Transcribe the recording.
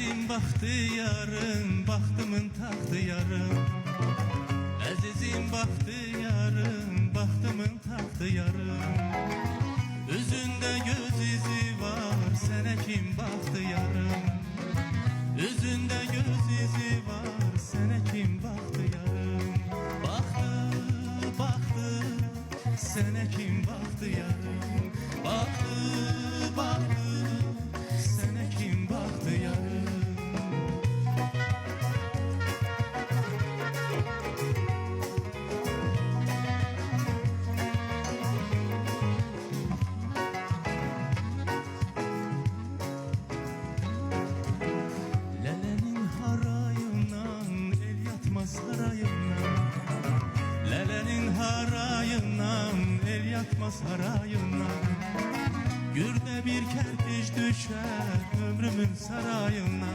Azizim bahtiyarım, bahtımın tahtı yarım. Azizim bahtiyarım, bahtımın tahtı yarım. Üzünde göz izi var, sene kim bahtiyarım. Üzünde göz izi var, sene kim bahtiyarım. Bahtı, bahtı, sene kim bahtiyarım. Bahtı, bahtı, sene kim bahtiyarım. Lelenin harayından el yatmaz sarayından. Lelenin harayından el yatmaz sarayından. Gürde bir kerpiç düşer ömrümün sarayından.